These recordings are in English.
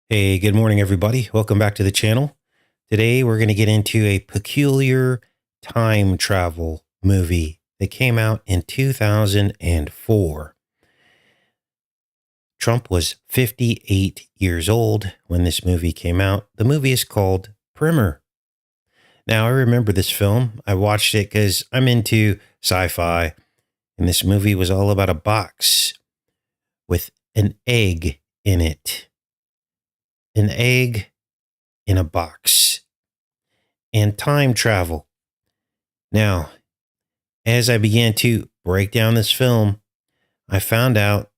Hey, good morning, everybody. Welcome back to the channel. Today, we're going to get into a peculiar time travel movie that came out in 2004. Trump was 58 years old when this movie came out. The movie is called Primer. Now, I remember this film. I watched it because I'm into sci-fi, and this movie was all about a box with an egg in it. An egg in a box and time travel. Now, as I began to break down this film, I found out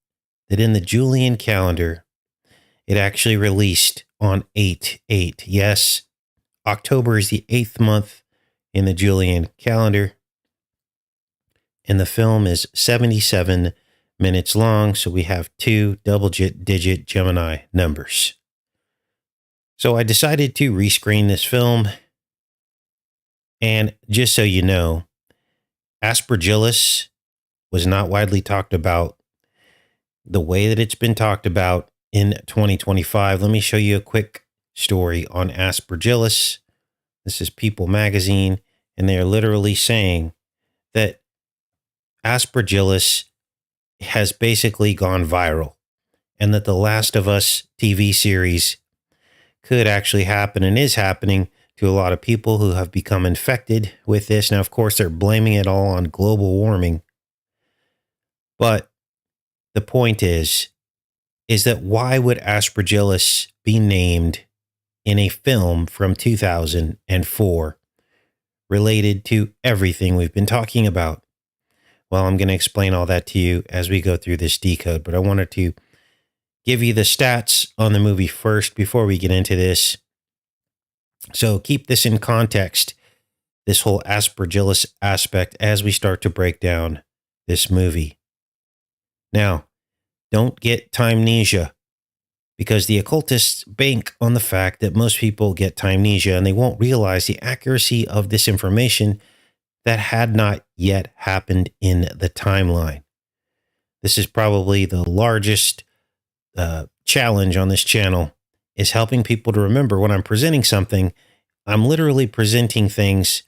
that in the Julian calendar, it actually released on 8/8. Yes, October is the 8th month in the Julian calendar. And the film is 77 minutes long, so we have two double-digit Gemini numbers. So I decided to rescreen this film. And just so you know, aspergillus was not widely talked about the way that it's been talked about in 2025. Let me show you a quick story on aspergillus. This is People magazine, and they are literally saying that aspergillus has basically gone viral and that the Last of Us TV series could actually happen and is happening to a lot of people who have become infected with this. Now, of course, they're blaming it all on global warming. But the point is that why would aspergillus be named in a film from 2004 related to everything we've been talking about? Well, I'm going to explain all that to you as we go through this decode, but I wanted to give you the stats on the movie first before we get into this. So keep this in context, this whole aspergillus aspect, as we start to break down this movie. Now, don't get timnesia, because the occultists bank on the fact that most people get timnesia and they won't realize the accuracy of this information that had not yet happened in the timeline. This is probably the largest challenge on this channel, is helping people to remember when I'm presenting something, I'm literally presenting things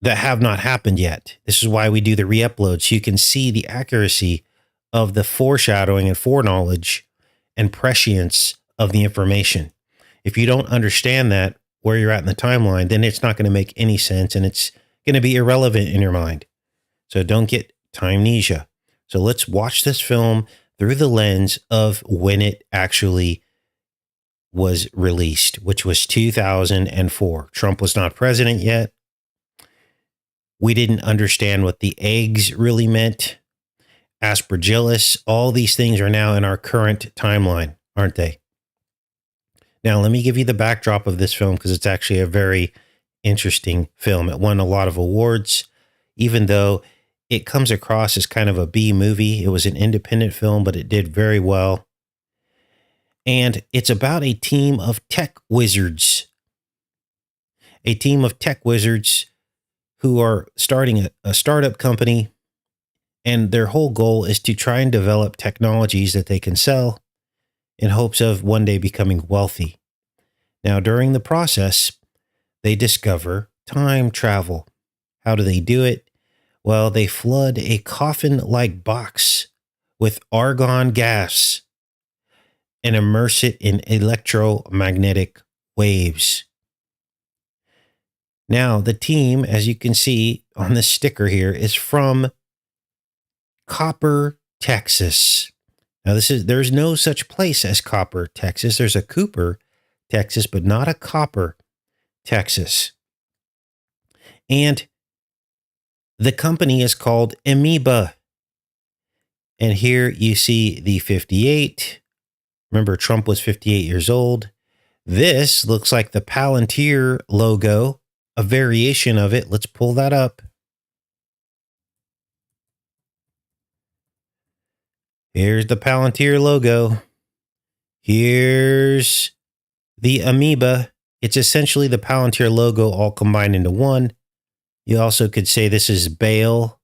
that have not happened yet. This is why we do the re-upload, so you can see the accuracy of the foreshadowing and foreknowledge and prescience of the information. If you don't understand that, where you're at in the timeline, then it's not going to make any sense and it's going to be irrelevant in your mind. So don't get timnesia. So let's watch this film through the lens of when it actually was released, which was 2004. Trump was not president yet. We didn't understand what the eggs really meant. Aspergillus, all these things are now in our current timeline, aren't they? Now, let me give you the backdrop of this film, because it's actually a very interesting film. It won a lot of awards, even though it comes across as kind of a B movie. It was an independent film, but it did very well. And it's about a team of tech wizards. A team of tech wizards who are starting a startup company. And their whole goal is to try and develop technologies that they can sell in hopes of one day becoming wealthy. Now, during the process, they discover time travel. How do they do it? Well, they flood a coffin-like box with argon gas and immerse it in electromagnetic waves. Now, the team, as you can see on this sticker here, is from Copper, Texas. Now, there's no such place as Copper, Texas. There's a Cooper, Texas, but not a Copper, Texas. And the company is called Amoeba. And here you see the 58. Remember, Trump was 58 years old. This looks like the Palantir logo, a variation of it. Let's pull that up. Here's the Palantir logo. Here's the amoeba. It's essentially the Palantir logo all combined into one. You also could say this is Baal,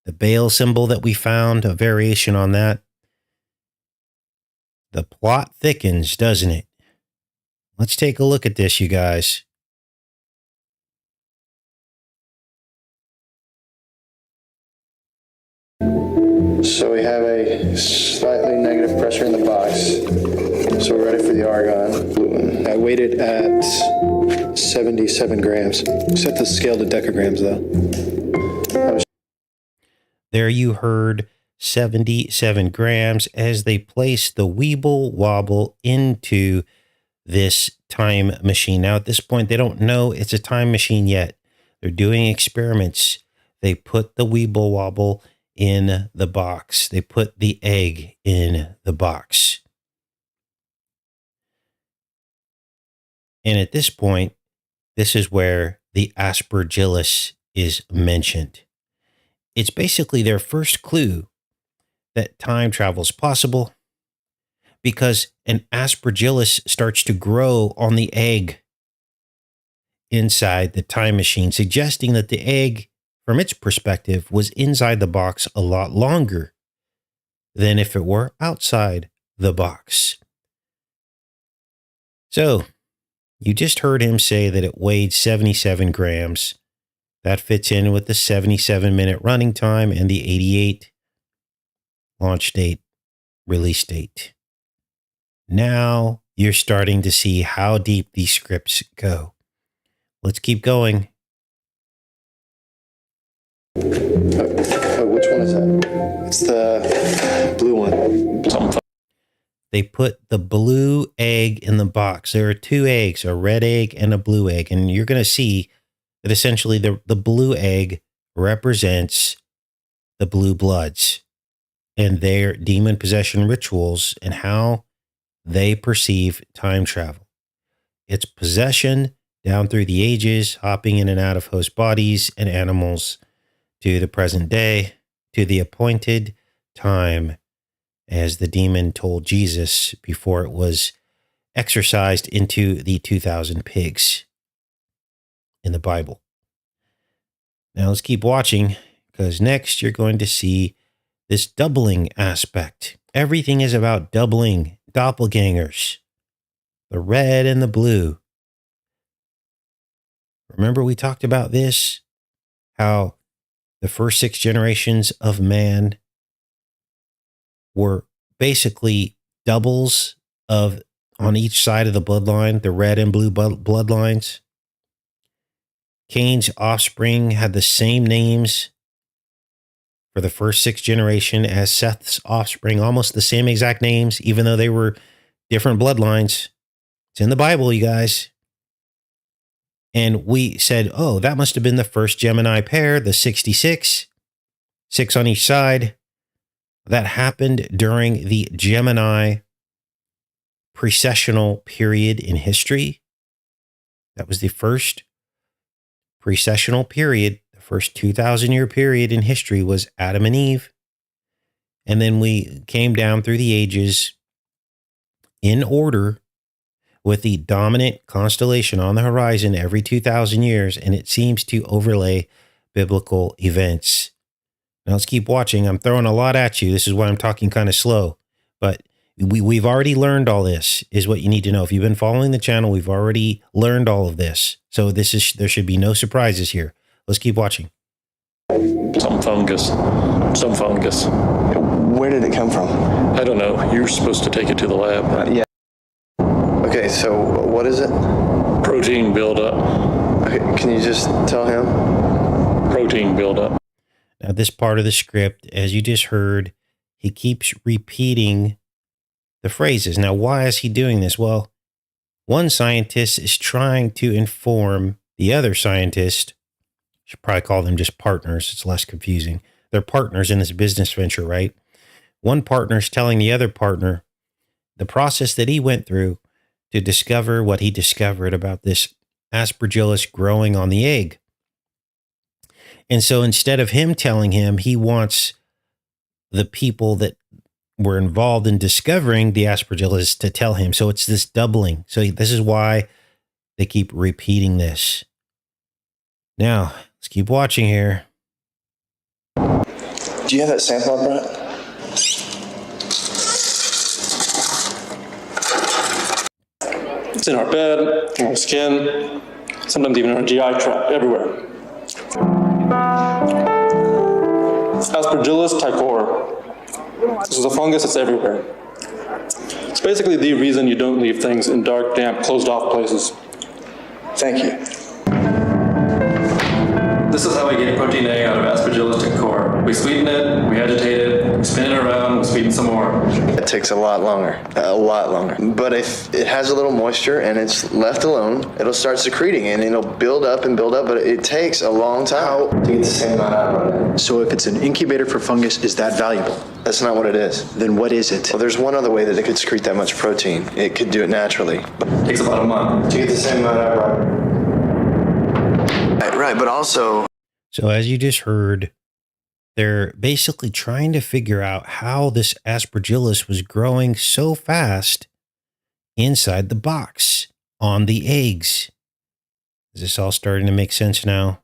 the Baal symbol that we found, a variation on that. The plot thickens, doesn't it? Let's take a look at this, you guys. So we have a slightly negative pressure in the box. So we're ready for the argon. Blue one. I weighed it at 77 grams. Set the scale to decagrams though. There you heard 77 grams as they place the Weeble Wobble into this time machine. Now, at this point, they don't know it's a time machine yet. They're doing experiments. They put the Weeble Wobble in the box. They put the egg in the box. And at this point, this is where the aspergillus is mentioned. It's basically their first clue that time travel is possible, because an aspergillus starts to grow on the egg inside the time machine, suggesting that the egg, from its perspective, was inside the box a lot longer than if it were outside the box. So, you just heard him say that it weighed 77 grams. That fits in with the 77-minute running time and the 88 launch date, release date. Now you're starting to see how deep these scripts go. Let's keep going. Which one is that? It's the blue one. They put the blue egg in the box. There are two eggs, a red egg and a blue egg. And you're going to see that essentially the blue egg represents the blue bloods and their demon possession rituals and how they perceive time travel. It's possession down through the ages, hopping in and out of host bodies and animals to the present day, to the appointed time, as the demon told Jesus before it was exorcised into the 2,000 pigs in the Bible. Now let's keep watching, because next you're going to see this doubling aspect. Everything is about doubling, doppelgangers, the red and the blue. Remember we talked about this, how the first 6 generations of man were basically doubles of on each side of the bloodline, the red and blue bloodlines. Cain's offspring had the same names for the first 6 generation as Seth's offspring, almost the same exact names, even though they were different bloodlines. It's in the Bible, you guys. And we said, oh, that must have been the first Gemini pair, the 66, 6 on each side. That happened during the Gemini precessional period in history. That was the first precessional period. The first 2,000-year period in history was Adam and Eve. And then we came down through the ages in order with the dominant constellation on the horizon every 2,000 years, and it seems to overlay biblical events. Now let's keep watching. I'm throwing a lot at you. This is why I'm talking kind of slow, but we've already learned all this, is what you need to know. If you've been following the channel, we've already learned all of this. So there should be no surprises here. Let's keep watching. Some fungus. Where did it come from? I don't know. You're supposed to take it to the lab. Yeah. Okay, so what is it? Protein buildup. Okay, can you just tell him? Protein buildup. Now, this part of the script, as you just heard, he keeps repeating the phrases. Now, why is he doing this? Well, one scientist is trying to inform the other scientist. Should probably call them just partners. It's less confusing. They're partners in this business venture, right? One partner is telling the other partner the process that he went through to discover what he discovered about this aspergillus growing on the egg. And so instead of him telling him, he wants the people that were involved in discovering the aspergillus to tell him. So it's this doubling. So this is why they keep repeating this. Now, let's keep watching here. Do you have that sample, Brett? It's in our bed, in our skin, sometimes even in our GI tract, everywhere. Aspergillus ticor. This is a fungus that's everywhere. It's basically the reason you don't leave things in dark, damp, closed-off places. Thank you. This is how we get protein A out of Aspergillus ticor. We sweeten it, we agitate it, we spin it around, we sweeten some more. It takes a lot longer. But if it has a little moisture and it's left alone, it'll start secreting and it'll build up, but it takes a long time to get the same amount out of it. So if it's an incubator for fungus, is that valuable? That's not what it is. Then what is it? Well, there's one other way that it could secrete that much protein. It could do it naturally. It takes about a month to get the same amount out of it. Right, but also... So as you just heard, they're basically trying to figure out how this aspergillus was growing so fast inside the box on the eggs. Is this all starting to make sense now?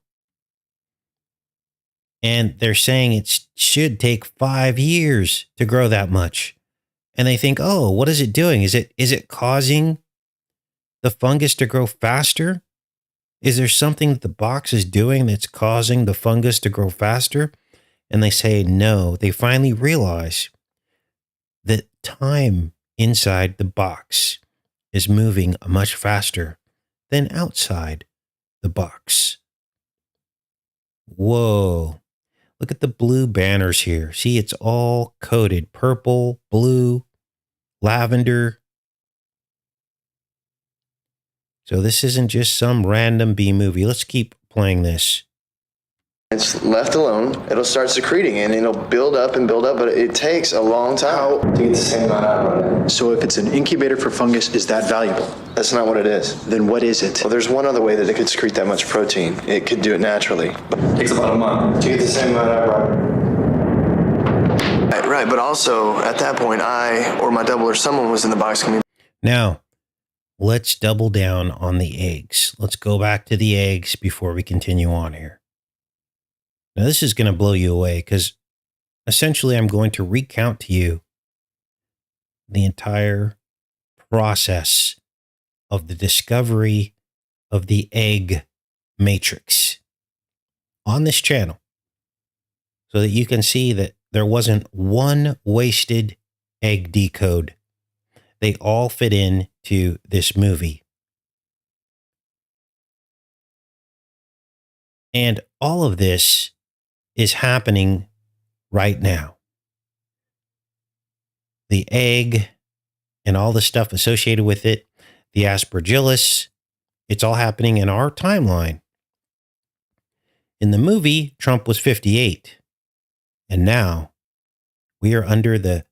And they're saying it should take 5 years to grow that much. And they think, oh, what is it doing? Is it causing the fungus to grow faster? Is there something that the box is doing that's causing the fungus to grow faster? And they say no. They finally realize that time inside the box is moving much faster than outside the box. Whoa. Look at the blue banners here. See, it's all coded. Purple, blue, lavender. So this isn't just some random B movie. Let's keep playing this. It's left alone, it'll start secreting and it'll build up, but it takes a long time to get the same amount out of it. So if it's an incubator for fungus, is that valuable? That's not what it is. Then what is it? Well, there's one other way that it could secrete that much protein. It could do it naturally. It takes about a month to get the same amount out of it. Right, but also at that point, I or my double or someone was in the box. Now, let's double down on the eggs. Let's go back to the eggs before we continue on here. Now, this is going to blow you away because essentially I'm going to recount to you the entire process of the discovery of the egg matrix on this channel so that you can see that there wasn't one wasted egg decode. They all fit into this movie. And all of this is happening right now. The egg and all the stuff associated with it, the aspergillus, it's all happening in our timeline. In the movie, Trump was 58. And now we are under the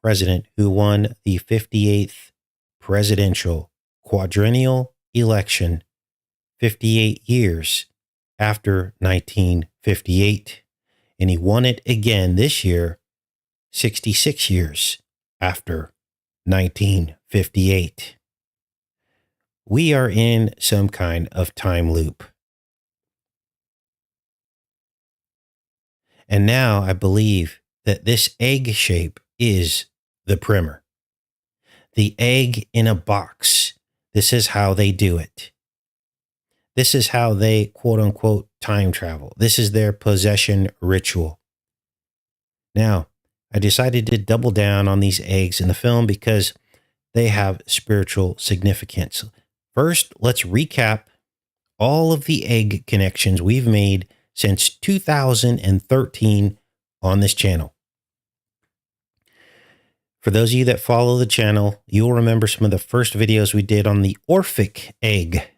president who won the 58th presidential quadrennial election 58 years after 1958. And he won it again this year, 66 years after 1958. We are in some kind of time loop. And now I believe that this egg shape is the primer. The egg in a box. This is how they do it. This is how they, quote unquote, time travel. This is their possession ritual. Now, I decided to double down on these eggs in the film because they have spiritual significance. First, let's recap all of the egg connections we've made since 2013 on this channel. For those of you that follow the channel, you'll remember some of the first videos we did on the Orphic egg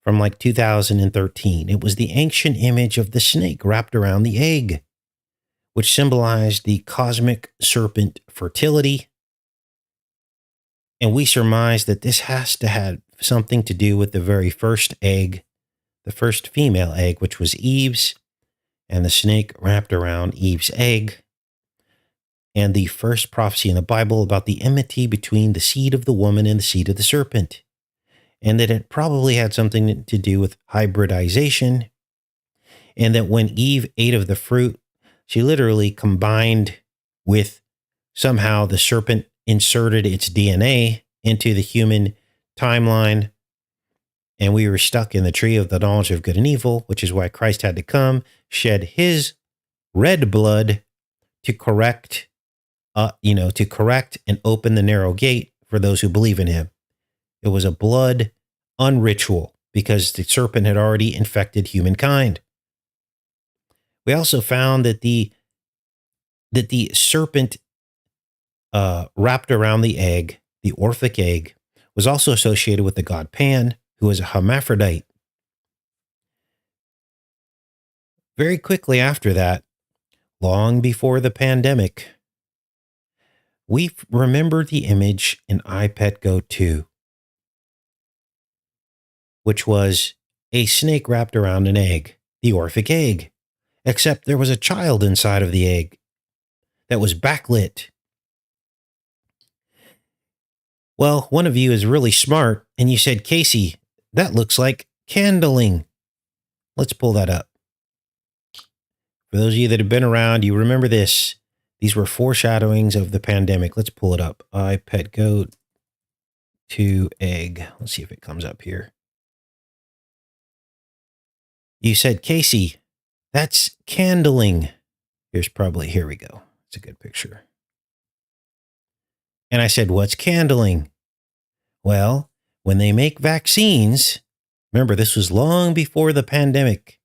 from like 2013. It was the ancient image of the snake wrapped around the egg, which symbolized the cosmic serpent fertility. And we surmise that this has to have something to do with the very first egg, the first female egg, which was Eve's, and the snake wrapped around Eve's egg. And the first prophecy in the Bible about the enmity between the seed of the woman and the seed of the serpent. And that it probably had something to do with hybridization. And that when Eve ate of the fruit, she literally combined with somehow the serpent inserted its DNA into the human timeline, and we were stuck in the tree of the knowledge of good and evil, which is why Christ had to come, shed his red blood to correct, to correct and open the narrow gate for those who believe in him. It was a blood unritual because the serpent had already infected humankind. We also found that the serpent wrapped around the egg, the Orphic egg, was also associated with the god Pan, who was a hermaphrodite. Very quickly after that, long before the pandemic, we remembered the image in iPet Go 2, which was a snake wrapped around an egg, the Orphic egg, except there was a child inside of the egg that was backlit. Well, one of you is really smart, and you said, Casey, that looks like candling. Let's pull that up. For those of you that have been around, you remember this. These were foreshadowings of the pandemic. Let's pull it up. iPet Go 2 egg. Let's see if it comes up here. You said, Casey, that's candling. Here we go. It's a good picture. And I said, what's candling? Well, when they make vaccines, remember, this was long before the pandemic.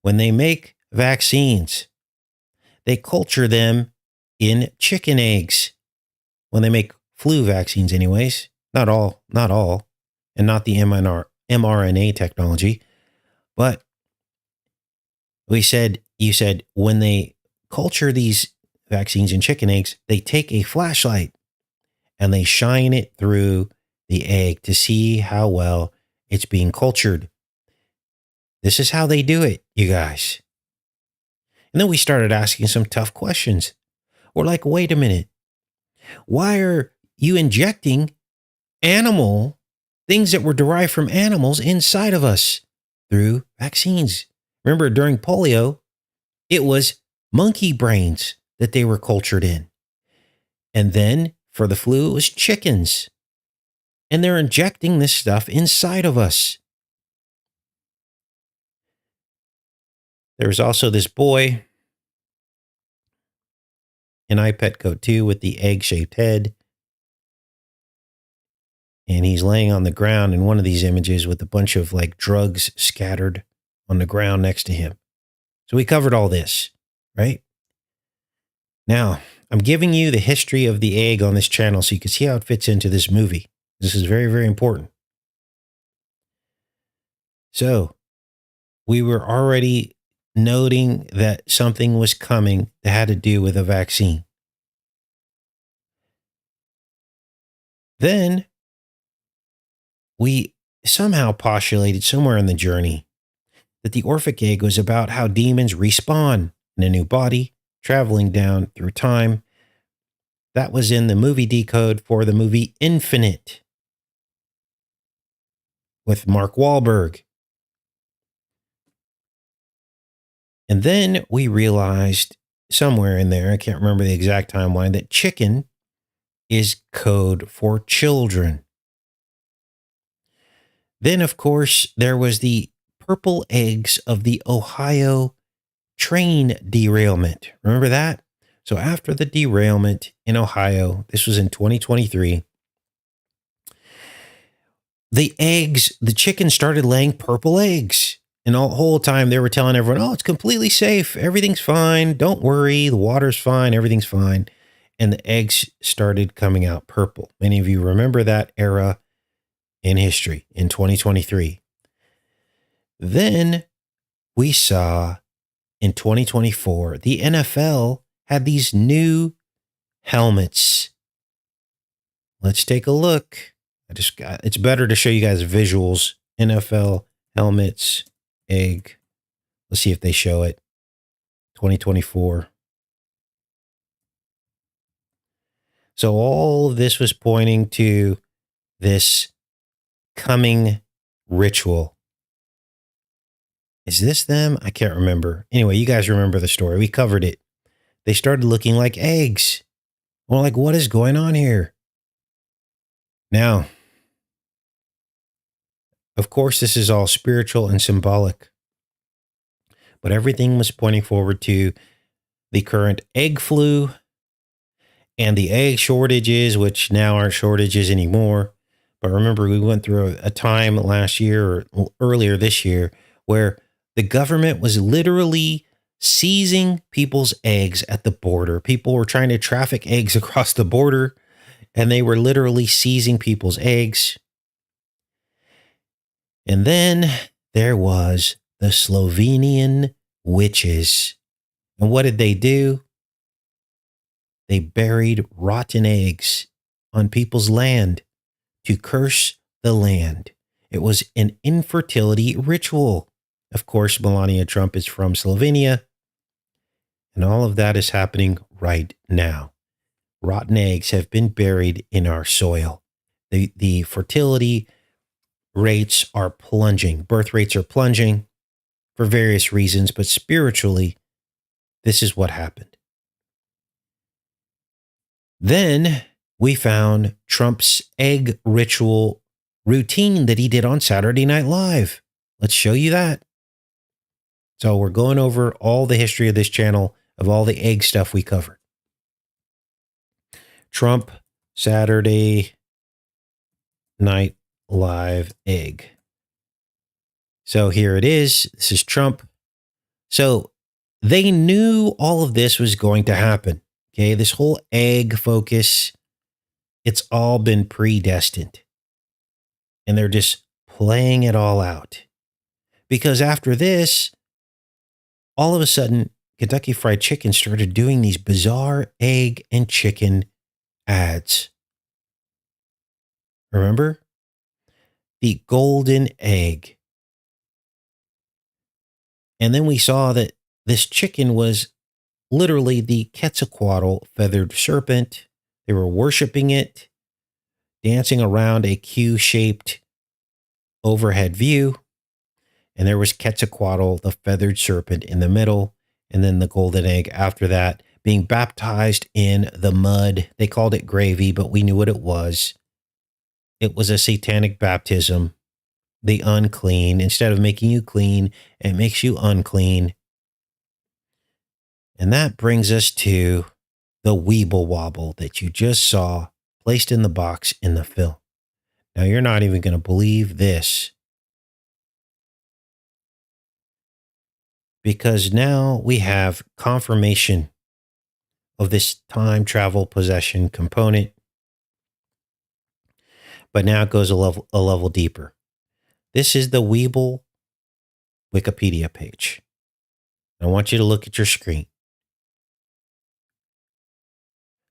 When they make vaccines, they culture them in chicken eggs. When they make flu vaccines anyways, not all, and not the mRNA technology. But you said, when they culture these vaccines in chicken eggs, they take a flashlight and they shine it through the egg to see how well it's being cultured. This is how they do it, you guys. And then we started asking some tough questions. We're like, wait a minute. Why are you injecting things that were derived from animals inside of us through vaccines? Remember, during polio, it was monkey brains that they were cultured in. And then for the flu, it was chickens. And they're injecting this stuff inside of us. There's also this boy in iPet Go 2 with the egg-shaped head. And he's laying on the ground in one of these images with a bunch of drugs scattered on the ground next to him. So we covered all this, right? Now, I'm giving you the history of the egg on this channel so you can see how it fits into this movie. This is very, very important. So we were already noting that something was coming that had to do with a vaccine. Then we somehow postulated somewhere in the journey that the Orphic egg was about how demons respawn in a new body, traveling down through time. That was in the movie decode for the movie Infinite with Mark Wahlberg. And then we realized somewhere in there, I can't remember the exact timeline, that chicken is code for children. Then, of course, there was the purple eggs of the Ohio train derailment. Remember that? So after the derailment in Ohio, this was in 2023, the chicken started laying purple eggs. And the whole time they were telling everyone, oh, it's completely safe. Everything's fine. Don't worry. The water's fine. Everything's fine. And the eggs started coming out purple. Many of you remember that era in history in 2023. Then we saw in 2024, the NFL had these new helmets. Let's take a look. It's better to show you guys visuals. NFL helmets, egg. Let's see if they show it. 2024. So all of this was pointing to this coming ritual. Is this them? I can't remember. Anyway, you guys remember the story. We covered it. They started looking like eggs. We're like, what is going on here? Now, Of course, this is all spiritual and symbolic, but everything was pointing forward to the current egg flu and the egg shortages, which now aren't shortages anymore. But remember, we went through a time last year or earlier this year where the government was literally seizing people's eggs at the border. People were trying to traffic eggs across the border, and they were literally seizing people's eggs. And then there was the Slovenian witches. And what did they do? They buried rotten eggs on people's land to curse the land. It was an infertility ritual. Of course, Melania Trump is from Slovenia, and all of that is happening right now. Rotten eggs have been buried in our soil. The fertility rates are plunging. Birth rates are plunging for various reasons, but spiritually, this is what happened. Then we found Trump's egg ritual routine that he did on Saturday Night Live. Let's show you that. So we're going over all the history of this channel, of all the egg stuff we covered. Trump Saturday Night Live egg. So here it is. This is Trump. So they knew all of this was going to happen. Okay, this whole egg focus, it's all been predestined. And they're just playing it all out. Because after this, all of a sudden, Kentucky Fried Chicken started doing these bizarre egg and chicken ads. Remember? The golden egg. And then we saw that this chicken was literally the Quetzalcoatl feathered serpent. They were worshiping it, dancing around a Q-shaped overhead view. And there was Quetzalcoatl, the feathered serpent, in the middle. And then the golden egg after that, being baptized in the mud. They called it gravy, but we knew what it was. It was a satanic baptism. The unclean. Instead of making you clean, it makes you unclean. And that brings us to the Weeble Wobble that you just saw placed in the box in the film. Now, you're not even going to believe this. Because now we have confirmation of this time travel possession component. But now it goes a level deeper. This is the Weeble Wikipedia page. I want you to look at your screen.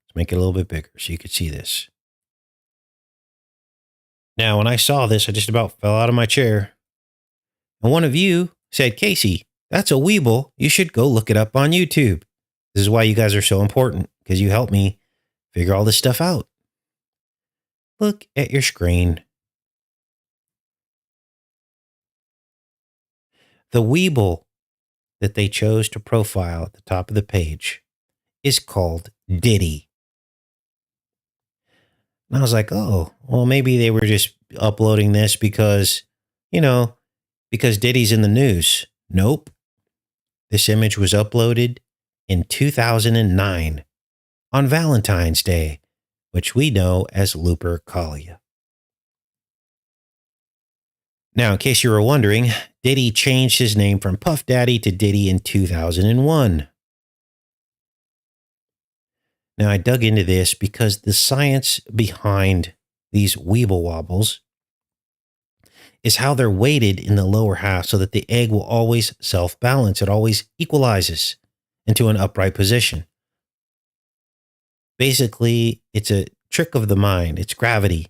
Let's make it a little bit bigger so you can see this. Now, when I saw this, I just about fell out of my chair. And one of you said, Casey, that's a Weeble. You should go look it up on YouTube. This is why you guys are so important, because you help me figure all this stuff out. Look at your screen. The Weeble that they chose to profile at the top of the page is called Diddy. And I was like, oh, well, maybe they were just uploading this because, because Diddy's in the news. Nope. This image was uploaded in 2009 on Valentine's Day, which we know as Lupercalia. Now, in case you were wondering, Diddy changed his name from Puff Daddy to Diddy in 2001. Now, I dug into this because the science behind these Weeble Wobbles is how they're weighted in the lower half so that the egg will always self-balance. It always equalizes into an upright position. Basically, it's a trick of the mind. It's gravity.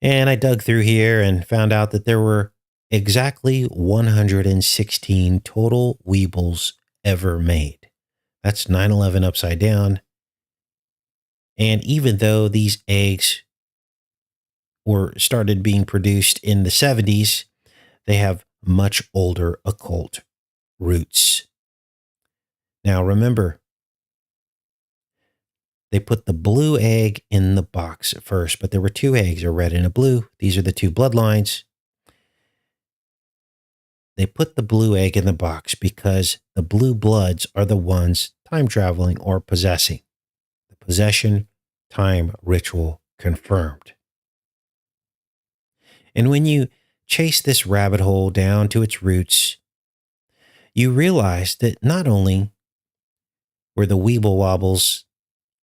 And I dug through here and found out that there were exactly 116 total Weebles ever made. That's 9/11 upside down. And even though these eggs were started being produced in the 70s, they have much older occult roots. Now remember, They put the blue egg in the box at first, but there were two eggs, a red and a blue. These are the two bloodlines. They put the blue egg in the box because the blue bloods are the ones time traveling or possessing. The possession time ritual confirmed. And when you chase this rabbit hole down to its roots, you realize that not only were the Weeble Wobbles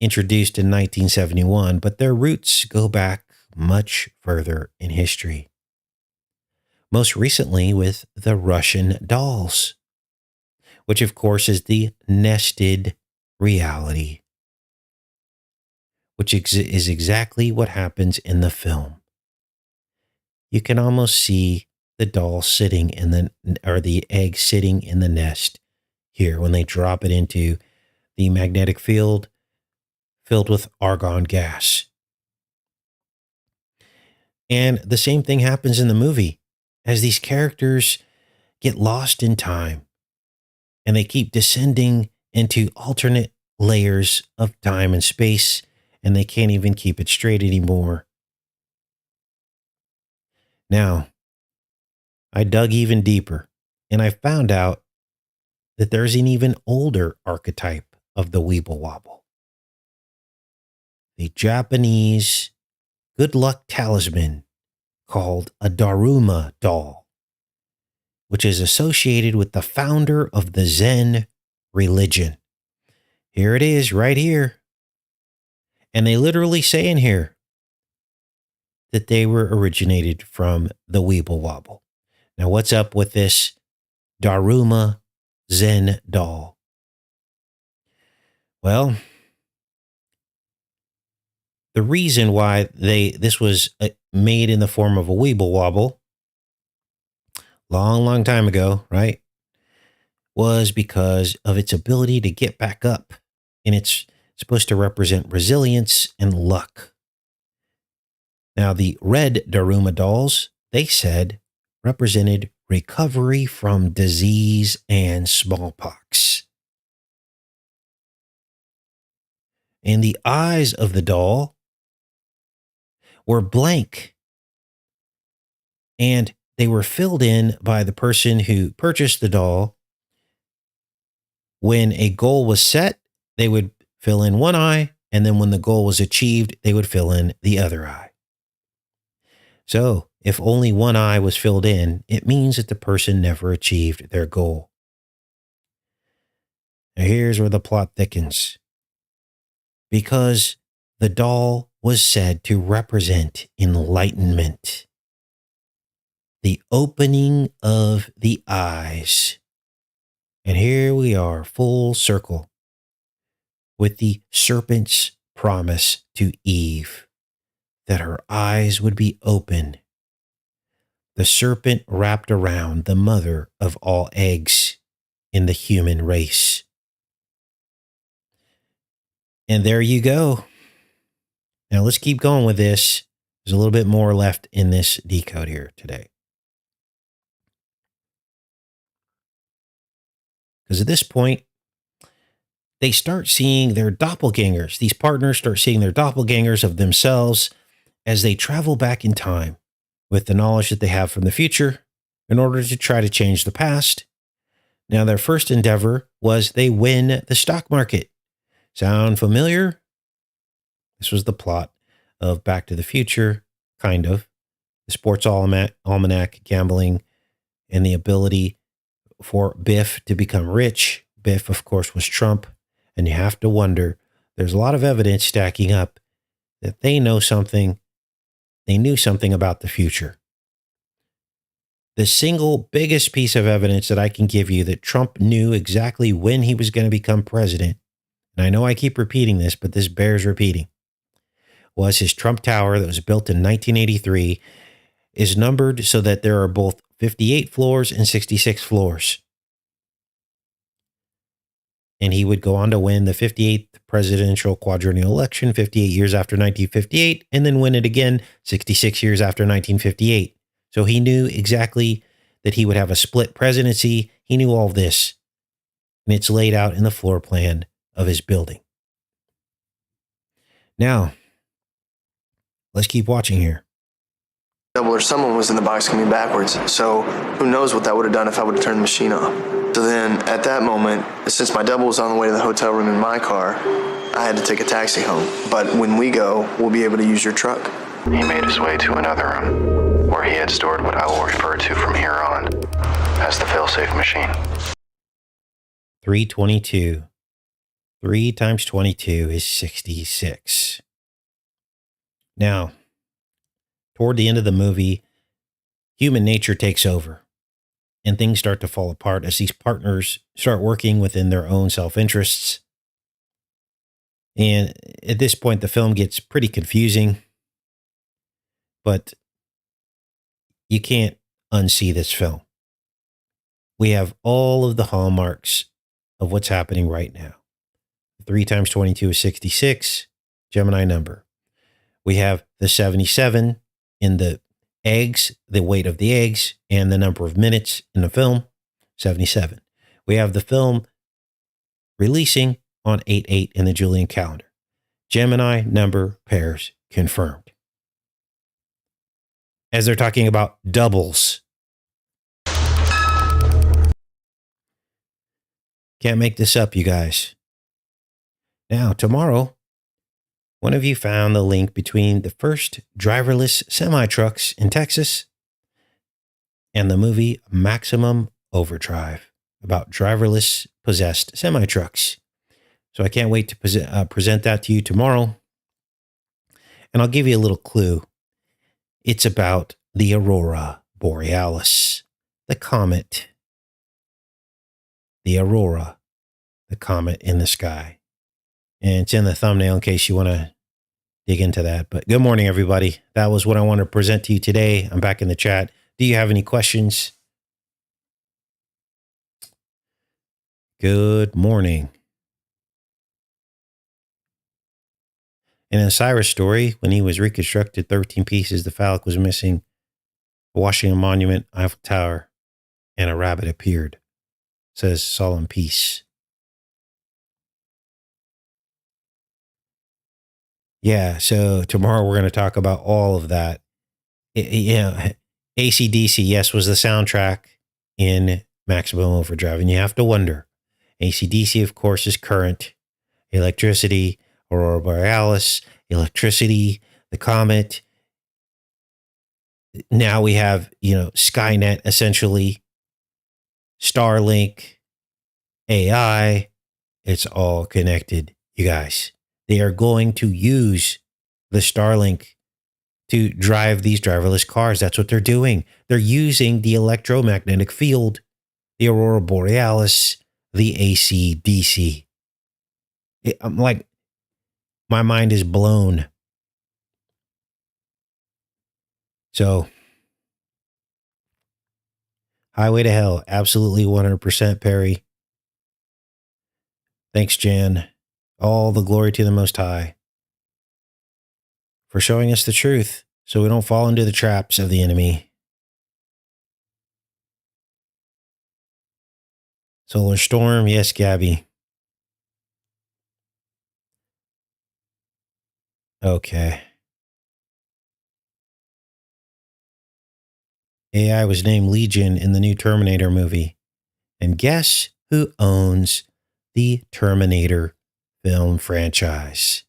introduced in 1971, but their roots go back much further in history. Most recently with the Russian dolls, which of course is the nested reality, which is exactly what happens in the film. You can almost see the doll sitting or the egg sitting in the nest here when they drop it into the magnetic field filled with argon gas. And the same thing happens in the movie as these characters get lost in time and they keep descending into alternate layers of time and space, and they can't even keep it straight anymore. Now, I dug even deeper and I found out that there's an even older archetype of the Weeble Wobble. The Japanese good luck talisman called a Daruma doll, which is associated with the founder of the Zen religion. Here it is right here. And they literally say in here that they were originated from the Weeble Wobble. Now, what's up with this Daruma Zen doll? Well, the reason why this was made in the form of a Weeble Wobble long time ago, right, was because of its ability to get back up. And it's supposed to represent resilience and luck. Now, the red Daruma dolls, they said, represented recovery from disease and smallpox. And the eyes of the doll were blank, and they were filled in by the person who purchased the doll. When a goal was set, they would fill in one eye, and then when the goal was achieved, they would fill in the other eye. So, if only one eye was filled in, it means that the person never achieved their goal. Now, here's where the plot thickens. Because the doll was said to represent enlightenment, the opening of the eyes. And here we are, full circle, with the serpent's promise to Eve that her eyes would be open. The serpent wrapped around the mother of all eggs in the human race. And there you go. Now let's keep going with this. There's a little bit more left in this decode here today. Because at this point, they start seeing their doppelgangers. These partners start seeing their doppelgangers of themselves as they travel back in time with the knowledge that they have from the future in order to try to change the past. Now, their first endeavor was they win the stock market. Sound familiar? This was the plot of Back to the Future, kind of. The sports almanac, gambling, and the ability for Biff to become rich. Biff, of course, was Trump. And you have to wonder, there's a lot of evidence stacking up that they know something. They knew something about the future. The single biggest piece of evidence that I can give you that Trump knew exactly when he was going to become president, and I know I keep repeating this, but this bears repeating, was his Trump Tower that was built in 1983 is numbered so that there are both 58 floors and 66 floors. And he would go on to win the 58th presidential quadrennial election 58 years after 1958, and then win it again 66 years after 1958. So he knew exactly that he would have a split presidency. He knew all of this. And it's laid out in the floor plan of his building. Now, let's keep watching here. Double or someone was in the box coming backwards. So who knows what that would have done if I would have turned the machine off. So then at that moment, since my double was on the way to the hotel room in my car, I had to take a taxi home. But when we go, we'll be able to use your truck. He made his way to another room, where he had stored what I will refer to from here on as the failsafe machine. 322. 3 times 22 is 66. Now, toward the end of the movie, human nature takes over and things start to fall apart as these partners start working within their own self-interests. And at this point, the film gets pretty confusing, but you can't unsee this film. We have all of the hallmarks of what's happening right now. 3 times 22 is 66, Gemini number. We have the 77 in the eggs, the weight of the eggs, and the number of minutes in the film, 77. We have the film releasing on 8/8 in the Julian calendar. Gemini number pairs confirmed. As they're talking about doubles. Can't make this up, you guys. Now, tomorrow, one of you found the link between the first driverless semi-trucks in Texas and the movie Maximum Overdrive about driverless possessed semi-trucks. So I can't wait to present that to you tomorrow. And I'll give you a little clue. It's about the aurora borealis, the comet. The aurora, the comet in the sky. And it's in the thumbnail in case you want to dig into that. But good morning, everybody. That was what I wanted to present to you today. I'm back in the chat. Do you have any questions? Good morning. In a Cyrus story, when he was reconstructed 13 pieces, the phallic was missing. A Washington Monument, Eiffel Tower, and a rabbit appeared. Says Solemn Peace. Yeah, so tomorrow we're going to talk about all of that. AC/DC, yes, was the soundtrack in Maximum Overdrive. And you have to wonder, AC/DC, of course, is current. Electricity, Aurora Borealis, electricity, the comet. Now we have, Skynet, essentially. Starlink, AI, it's all connected, you guys. They are going to use the Starlink to drive these driverless cars. That's what they're doing. They're using the electromagnetic field, the Aurora Borealis, the AC/DC. I'm like, my mind is blown. So, Highway to Hell, absolutely 100%, Perry. Thanks, Jan. All the glory to the Most High for showing us the truth so we don't fall into the traps of the enemy. Solar Storm, yes, Gabby. Okay. AI was named Legion in the new Terminator movie. And guess who owns the Terminator film franchise?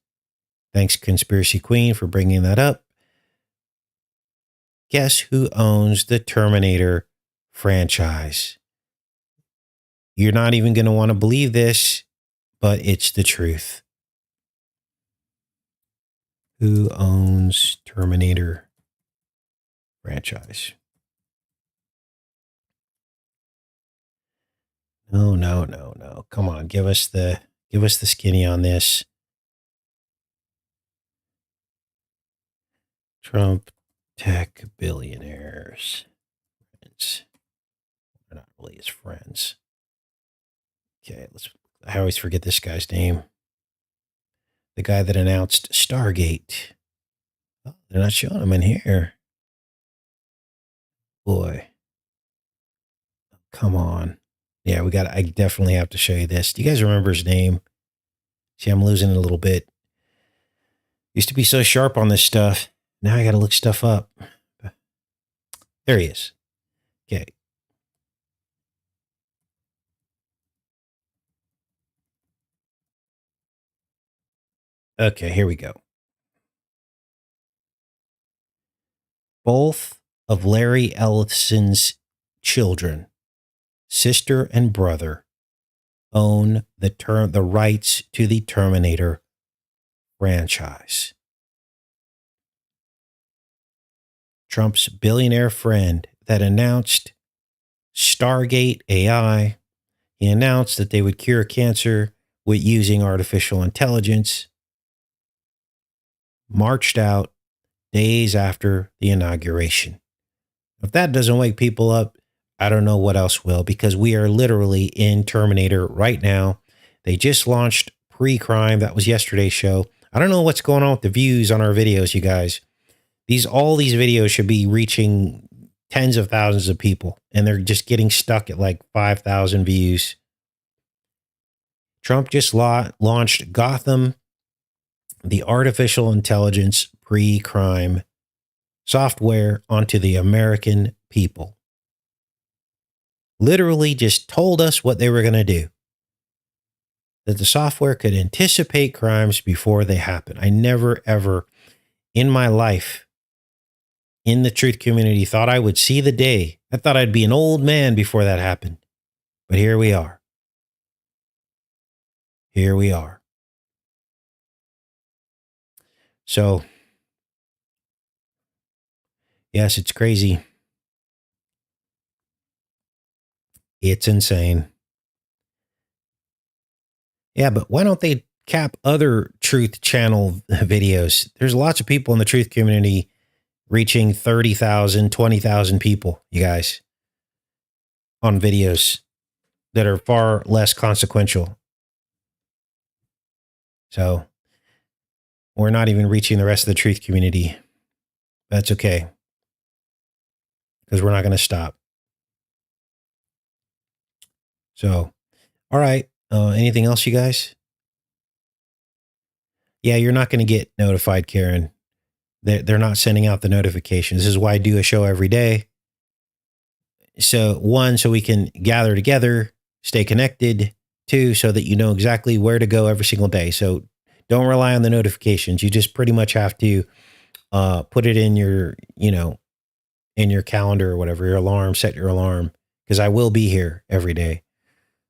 Thanks, Conspiracy Queen, for bringing that up. Guess who owns the Terminator franchise? You're not even going to want to believe this, but it's the truth. Who owns Terminator franchise? No. Come on, give us the skinny on this. Trump tech billionaires. Friends. They're not really his friends. Okay, I always forget this guy's name. The guy that announced Stargate. Oh, they're not showing him in here. Boy. Come on. Yeah, I definitely have to show you this. Do you guys remember his name? See, I'm losing it a little bit. Used to be so sharp on this stuff. Now I got to look stuff up. There he is. Okay. Okay, here we go. Both of Larry Ellison's children, sister and brother, own the rights to the Terminator franchise. Trump's billionaire friend that announced Stargate AI. He announced that they would cure cancer with using artificial intelligence. Marched out days after the inauguration. If that doesn't wake people up, I don't know what else will, because we are literally in Terminator right now. They just launched pre-crime. That was yesterday's show. I don't know what's going on with the views on our videos, you guys. All these videos should be reaching tens of thousands of people, and they're just getting stuck at like 5,000 views. Trump just launched Gotham, the artificial intelligence pre-crime software, onto the American people. Literally just told us what they were going to do. That the software could anticipate crimes before they happen. I never, ever in my life in the truth community thought I would see the day. I thought I'd be an old man before that happened. But here we are. Here we are. So, yes, it's crazy. It's insane. Yeah, but why don't they cap other truth channel videos? There's lots of people in the truth community reaching 30,000, 20,000 people, you guys, on videos that are far less consequential. So we're not even reaching the rest of the truth community. That's okay, because we're not going to stop. So, all right. Anything else, you guys? Yeah, you're not going to get notified, Karen. They're not sending out the notifications. This is why I do a show every day. So, one, so we can gather together, stay connected. Two, so that you know exactly where to go every single day. So don't rely on the notifications. You just pretty much have to put it in your, in your calendar or whatever, your alarm, set your alarm, because I will be here every day.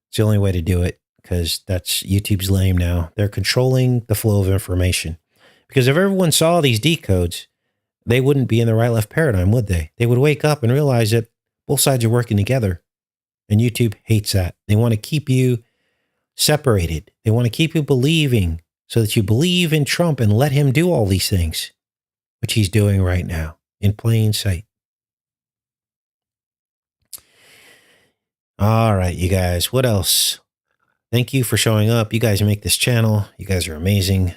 It's the only way to do it, because YouTube's lame now. They're controlling the flow of information. Because if everyone saw these decodes, they wouldn't be in the right-left paradigm, would they? They would wake up and realize that both sides are working together. And YouTube hates that. They want to keep you separated. They want to keep you believing so that you believe in Trump and let him do all these things, which he's doing right now in plain sight. All right, you guys, what else? Thank you for showing up. You guys make this channel. You guys are amazing.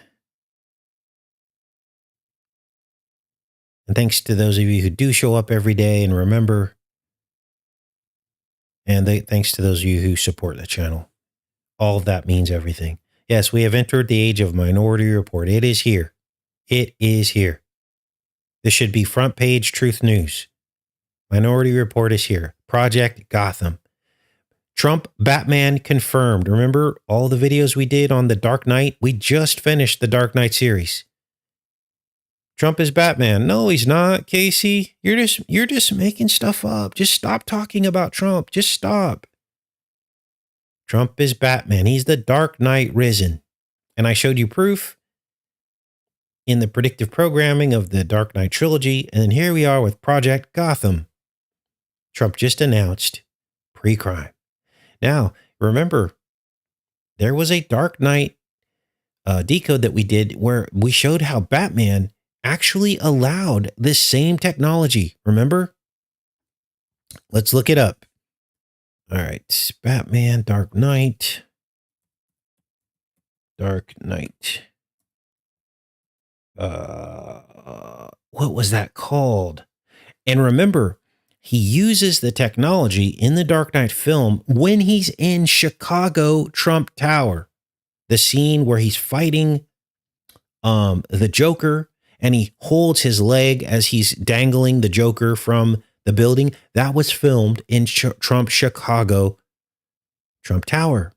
And thanks to those of you who do show up every day and remember. And thanks to those of you who support the channel. All of that means everything. Yes, we have entered the age of Minority Report. It is here. It is here. This should be front page truth news. Minority Report is here. Project Gotham. Trump Batman confirmed. Remember all the videos we did on the Dark Knight? We just finished the Dark Knight series. Trump is Batman. No, he's not, Casey. You're just making stuff up. Just stop talking about Trump. Just stop. Trump is Batman. He's the Dark Knight risen. And I showed you proof in the predictive programming of the Dark Knight trilogy. And then here we are with Project Gotham. Trump just announced pre-crime. Now, remember, there was a Dark Knight decode that we did where we showed how Batman actually allowed this same technology. Remember? Let's look it up. All right. Batman, Dark Knight. Dark Knight. What was that called? And remember, he uses the technology in the Dark Knight film when he's in Chicago Trump Tower. The scene where he's fighting the Joker, and he holds his leg as he's dangling the Joker from the building. That was filmed in Trump Chicago, Trump Tower.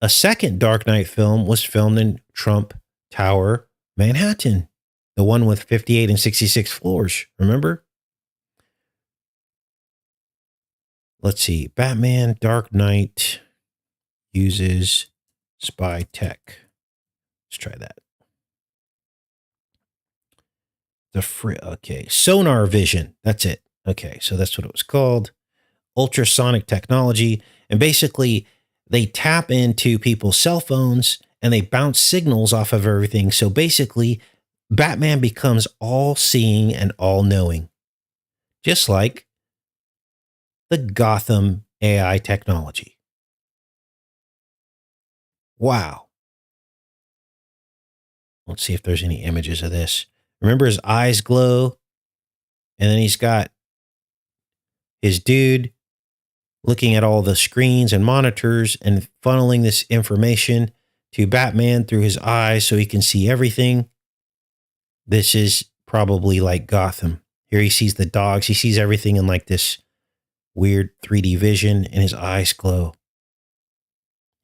A second Dark Knight film was filmed in Trump Tower, Manhattan, the one with 58 and 66 floors. Remember? Let's see. Batman Dark Knight uses spy tech. Let's try that. Okay, sonar vision. That's it. Okay, so that's what it was called. Ultrasonic technology. And basically, they tap into people's cell phones and they bounce signals off of everything. So basically, Batman becomes all-seeing and all-knowing. Just like the Gotham AI technology. Wow. Let's see if there's any images of this. Remember his eyes glow? And then he's got his dude looking at all the screens and monitors and funneling this information to Batman through his eyes so he can see everything. This is probably like Gotham. Here he sees the dogs. He sees everything in like this weird 3D vision and his eyes glow.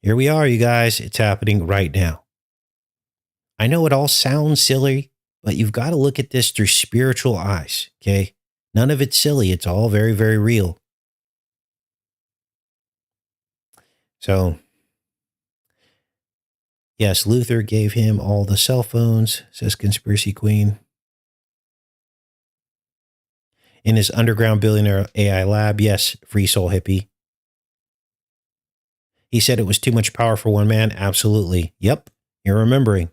Here we are, you guys. It's happening right now. I know it all sounds silly, but you've got to look at this through spiritual eyes, okay? None of it's silly. It's all very, very real. So, yes, Luther gave him all the cell phones, says Conspiracy Queen. In his underground billionaire AI lab, yes, Free Soul Hippie. He said it was too much power for one man. Absolutely. Yep, you're remembering.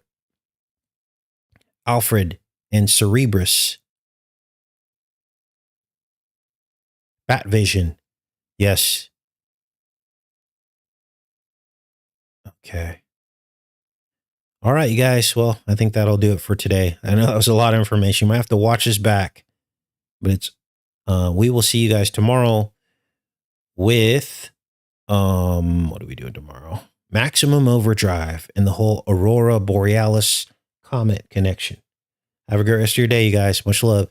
Alfred and Cerebrus. Bat Vision. Yes. Okay. All right, you guys. Well, I think that'll do it for today. I know that was a lot of information. You might have to watch this back. But it's we will see you guys tomorrow with what are we doing tomorrow? Maximum Overdrive and the whole Aurora Borealis comet connection. Have a great rest of your day, you guys. Much love.